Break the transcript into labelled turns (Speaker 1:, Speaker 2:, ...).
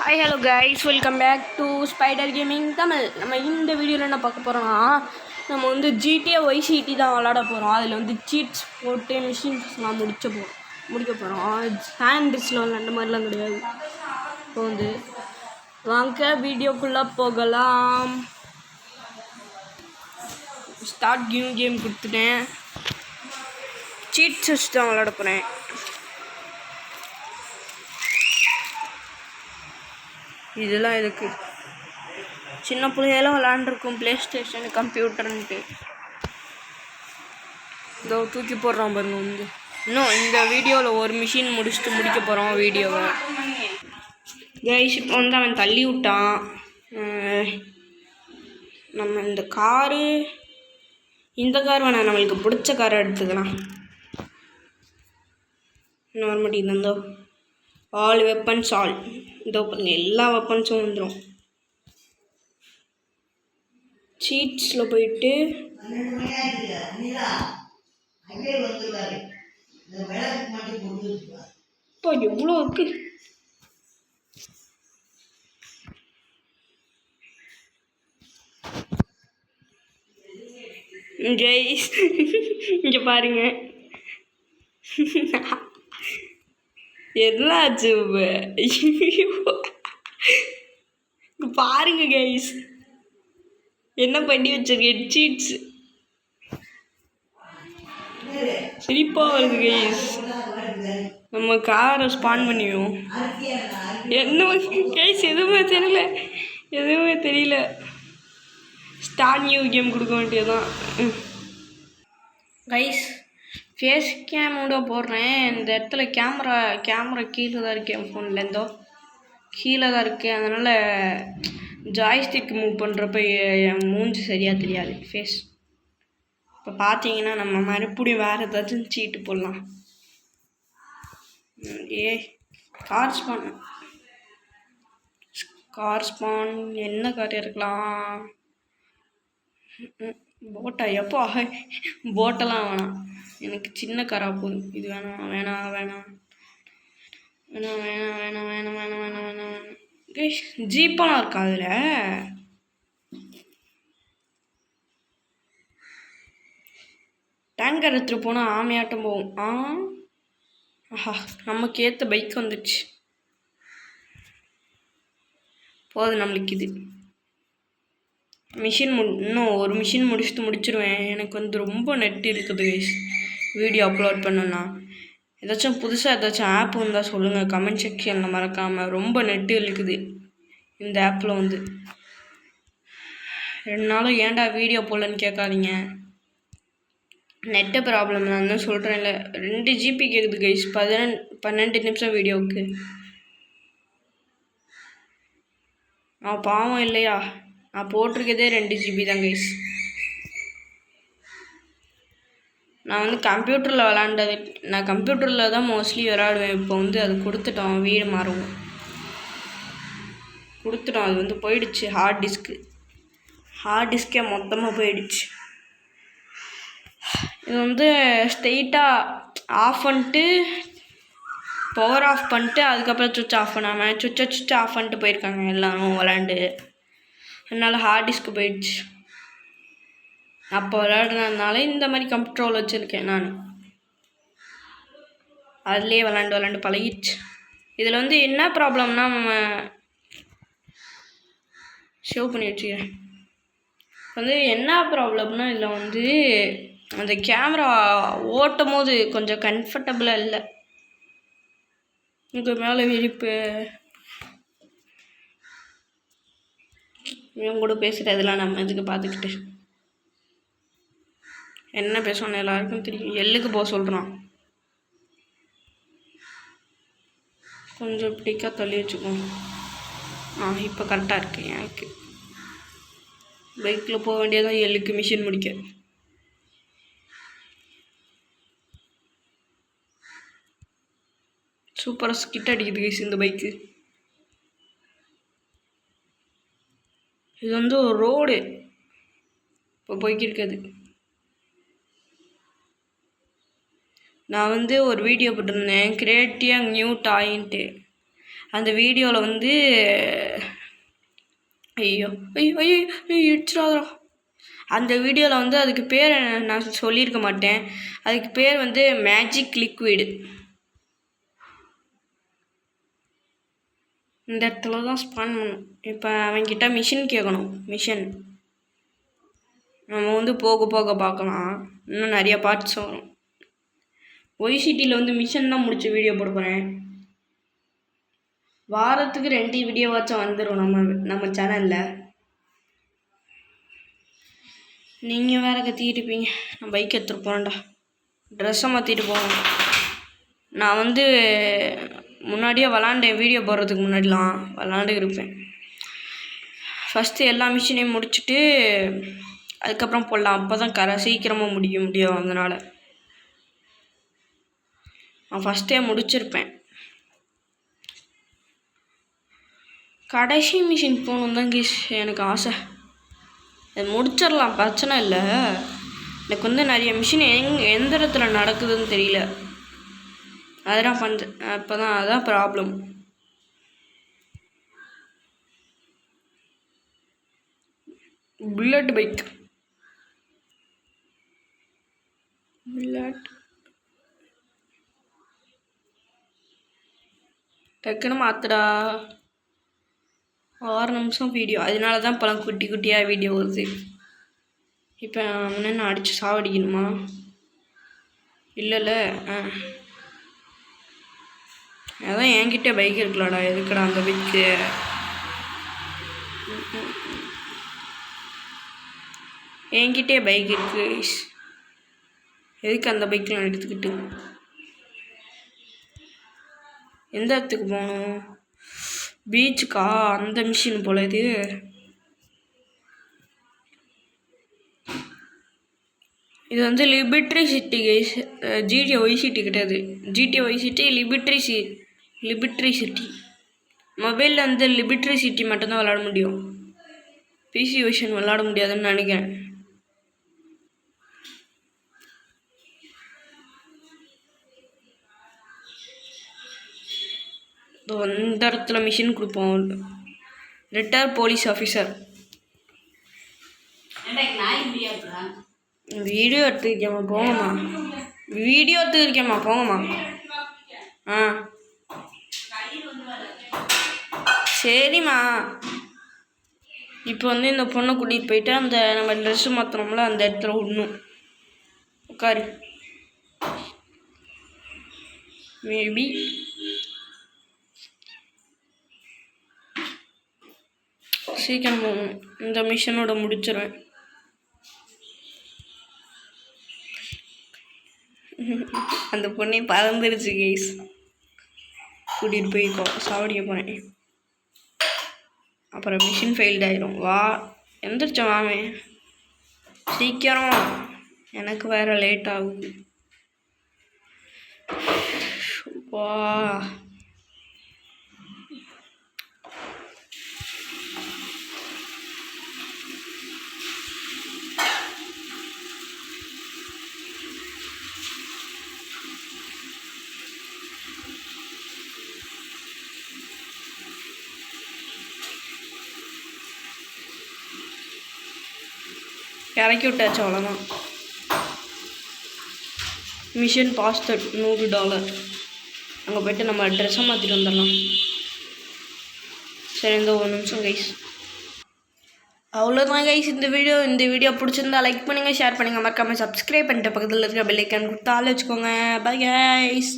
Speaker 1: Hi hello guys, welcome back to Spider Gaming Tamil. நம்ம இந்த வீடியோவில் என்ன பார்க்க போகிறோம்னா, நம்ம வந்து GTA YCT தான் விளாட போகிறோம். அதில் வந்து சீட்ஸ் போட்டு மிஷின்ஸ்லாம் முடிக்க போகிறோம். ஹேண்ட்ஸில் விளாண்ட மாதிரிலாம் கிடையாது. இப்போ வந்து வாங்க வீடியோக்குள்ளே போகலாம். ஸ்டார்ட் கேம் கொடுத்துட்டேன். சீட்ஸ் தான் விளாட போகிறேன். இதெல்லாம் எதுக்கு? சின்ன பிள்ளையெல்லாம் விளாண்டுருக்கும் ப்ளே ஸ்டேஷன் கம்ப்யூட்டர்ன்ட்டு. இதோ தூக்கி போடுறோம் பாருங்க. வந்து இன்னும் இந்த வீடியோவில் ஒரு மிஷின் முடிக்க போகிறோம் வீடியோவை. கைஸ், இப்போ வந்து அவன் தள்ளி விட்டான். நம்ம இந்த கார் வேணாம், நம்மளுக்கு பிடிச்ச காரை எடுத்துக்கலாம். இன்னும் வர மாட்டேங்குது. இந்தோ ஆல் வெப்பன்ஸ் இதோ பாருங்க, எல்லா வெப்பன்ஸும் வந்துடும். சீட்ஸில் போயிட்டு இப்போ எவ்வளோ இருக்கு. கைஸ், இங்கே பாருங்க, என்னாச்சு பாருங்க கைஸ், என்ன பண்ணி வச்சிருக்கேன். சீட்ஸ் சிரிப்பா வருது கைஸ். நம்ம காரை ஸ்பான் பண்ணிடுவோம். என்ன கைஸ், எதுவுமே தெரியல. ஸ்டார்ட் நியூ கேம் கொடுக்க வேண்டியதுதான். கைஸ், ஃபேஸ் கேமோட போடுறேன். இந்த இடத்துல கேமரா கீழே தான் இருக்கு. என் ஃபோனில் இருந்தோ கீழே தான் இருக்குது. அதனால் ஜாய்ஸ்டிக் மூவ் பண்ணுறப்ப என் மூஞ்சி சரியாக தெரியாது ஃபேஸ். இப்போ பார்த்தீங்கன்னா நம்ம மறுபடியும் வேறு ஏதாச்சும் சீட்டு போடலாம். கார் ஸ்பான் என்ன கார் இருக்கலாம்? போட்டா? எப்போ போட்டெல்லாம் வேணாம், எனக்கு சின்ன காராக போதும். இது வேணாம். ஜீப்பெல்லாம் இருக்கா அதில்? டேங்கர் எடுத்துகிட்டு போனால் ஆமையாட்டம் போகும். ஆஹா, நமக்கு ஏற்ற பைக் வந்துடுச்சு. போதும் நம்மளுக்கு இது. இன்னும் ஒரு மிஷின் முடிச்சிடுவேன். எனக்கு வந்து ரொம்ப நெட் இருக்குது வீடியோ அப்லோட் பண்ணணும்னா. ஏதாச்சும் புதுசாக ஏதாச்சும் ஆப் இருந்தால் சொல்லுங்கள் கமெண்ட் செக்ஷனில் மறக்காமல். ரொம்ப நெட்டு இருக்குது இந்த ஆப்பில். வந்து 2 நாளும் ஏன்டா வீடியோ போடலன்னு கேட்காதீங்க, நெட்டு ப்ராப்ளம். நான் தான் சொல்கிறேன்ல, 2 GB கேட்குது கைஸ். 12 நிமிஷம் வீடியோவுக்கு. நான் பாவம் இல்லையா? நான் போட்டிருக்கதே 2 GB தான் கைஸ். நான் வந்து நான் கம்ப்யூட்டரில் தான் மோஸ்ட்லி விளாடுவேன். இப்போ வந்து அது கொடுத்துட்டோம், வீடு மாறுவோம் கொடுத்துட்டோம். அது வந்து போயிடுச்சு. ஹார்ட் டிஸ்கே மொத்தமாக போயிடுச்சு. இது வந்து ஸ்ட்ரெயிட்டாக ஆஃப் பண்ணிட்டு பவர் ஆஃப் பண்ணிட்டு அதுக்கப்புறம் சுவிட்ச் ஆஃப் பண்ணாமல் சுவிட்ச் ஆஃப் பண்ணிட்டு போயிருக்காங்க எல்லோரும் விளாண்டு. அதனால் ஹார்ட் டிஸ்க்கு போயிடுச்சு. அப்போ விளாடுறதுனால இந்த மாதிரி கண்ட்ரோல் வச்சுருக்கேன் நான். அதுலேயே விளாண்டு பழகிடுச்சு. இதில் வந்து என்ன ப்ராப்ளம்னா, நம்ம ஷேவ் பண்ணி வச்சுக்கிறேன். வந்து என்ன ப்ராப்ளம்னா, இதில் வந்து அந்த கேமரா ஓட்டும் போது கொஞ்சம் கம்ஃபர்டபுளாக இல்லை. இங்கே மேலே விரிப்பு இவன் கூட பேசுகிறதெல்லாம் நம்ம இதுக்கு பார்த்துக்கிட்டு என்ன பேசணும் எல்லாருக்கும் தெரியும். எள்ளுக்கு போக சொல்கிறான். கொஞ்சம் பிடிக்கா தள்ளி வச்சுக்கோங்க. இப்போ கரெக்டாக இருக்கு. எனக்கு பைக்கில் போக வேண்டியதான் எள்ளுக்கு மிஷின் முடிக்க. சூப்பராக ஸ்கிட் அடிக்குது கைஸ் இந்த பைக்கு. இது வந்து ஒரு ரோடு இப்போ போய்க்கிருக்காது. நான் வந்து ஒரு வீடியோ போட்டிருந்தேன், கிரியேட்டிவ் நியூ டாய்ன்ட்டு. அந்த வீடியோவில் வந்து ஐயோ ஐயோ ஐயோ இடிச்சிடாதோ. அந்த வீடியோவில் வந்து அதுக்கு பேர் நான் சொல்லியிருக்க மாட்டேன். அதுக்கு பேர் வந்து மேஜிக் லிக்விடு. இந்த இடத்துல தான் ஸ்பான் பண்ணணும். இப்போ அவன்கிட்ட மிஷின் கேட்கணும். மிஷின் நம்ம வந்து போக போக பார்க்கலாம். இன்னும் நிறைய பார்ட்ஸ் வரும். ஒய்சிட்டியில் வந்து மிஷன் தான் முடிச்சு வீடியோ போட போகிறேன். வாரத்துக்கு 2 வீடியோவாச்சும் வந்துடும் நம்ம சேனலில். நீங்கள் வேறு கத்திக்கிட்டு இருப்பீங்க. நான் பைக் எடுத்துகிட்டு போகிறேன்டா. ட்ரெஸ்ஸை மாற்றிட்டு போகணும். நான் வந்து முன்னாடியே விளாண்டேன். வீடியோ போடுறதுக்கு முன்னாடிலாம் விளாண்டு இருப்பேன். ஃபஸ்ட்டு எல்லா மிஷினையும் முடிச்சுட்டு அதுக்கப்புறம் போடலாம். அப்போ தான் சீக்கிரமாக முடியும். அதனால் நான் ஃபஸ்ட்டே முடிச்சிருப்பேன். கடைசி மிஷின் போகணும் தான் கீஸ் எனக்கு ஆசை. அது முடிச்சிடலாம், பிரச்சனை இல்லை. எனக்கு வந்து நிறைய மிஷின் எந்த இடத்துல நடக்குதுன்னு தெரியல. அதெல்லாம் பண்ணுறேன். அப்போ தான் அதான் ப்ராப்ளம். புல்லட் பைக் டக்குன்னு மாற்றுடா. 6 நிமிஷம் வீடியோ. அதனால தான் இப்போலாம் குட்டி குட்டியாக வீடியோ வருது. இப்போ நான் அடித்து சாவடிக்கணுமா? இல்லைல்ல. அதான் என்கிட்ட பைக் இருக்கலாடா. எதுக்குடா அந்த பைக்கு? என்கிட்டே பைக் இருக்கு. எதுக்கு அந்த பைக்கில் நான் எடுத்துக்கிட்டு? எந்த இடத்துக்கு போகணும்? பீச்சுக்கா? அந்த மிஷின் போல இது. இது வந்து லிபர்ட்ரி சிட்டி கைஸ். ஜிடிஏ ஒய் சிட்டி கிடையாது. ஜிடிஏ ஒய் சிட்டி லிபர்ட்ரி சிட்டி. மொபைலில் வந்து லிபர்ட்ரி சிட்டி மட்டும்தான் விளாட முடியும். பிசி வெர்ஷன் விளாட முடியாதுன்னு நினைக்கிறேன். இந்த இடத்துல மிஷின் கொடுப்போம். Retired police officer. வீடியோ எடுத்துருக்கேம்மா, போங்கம்மா. வீடியோ எடுத்துருக்கேம்மா, போங்கம்மா. சரிம்மா. இப்போ வந்து இந்த பொண்ணை கூட்டிகிட்டு போயிட்டு அந்த நம்ம ட்ரெஸ்ஸு மாற்றணும்ல அந்த இடத்துல விடணும். உட்காரு. மேபி சீக்கிரம் போகணும். இந்த மிஷனோட முடிச்சிடுவேன். அந்த பொண்ணை பறந்துருச்சு கைஸ். கூட்டிகிட்டு போய் சாவடிக்க போகிறேன். அப்புறம் மிஷின் ஃபெயில்ட் ஆயிரும். வா, எந்திரிச்ச வாமே சீக்கிரம். எனக்கு வேறு லேட் ஆகுது. வா, இறக்கி விட்டாச்சு. அவ்வளோதான். Mission passed $100. அங்கே போய்ட்டு நம்ம ட்ரெஸ்ஸை மாற்றிட்டு வந்துடலாம். சரி, இந்த 1 நிமிஷம் கைஸ். அவ்வளோதான் கைஸ் இந்த வீடியோ பிடிச்சிருந்தா லைக் பண்ணுங்கள், ஷேர் பண்ணுங்கள், மறக்காமல் சப்ஸ்கிரைப் பண்ணிட்டு பக்கத்தில் இருக்க பெல் ஐக்கான் கொடுத்து ஆள் வச்சுக்கோங்க. Bye guys.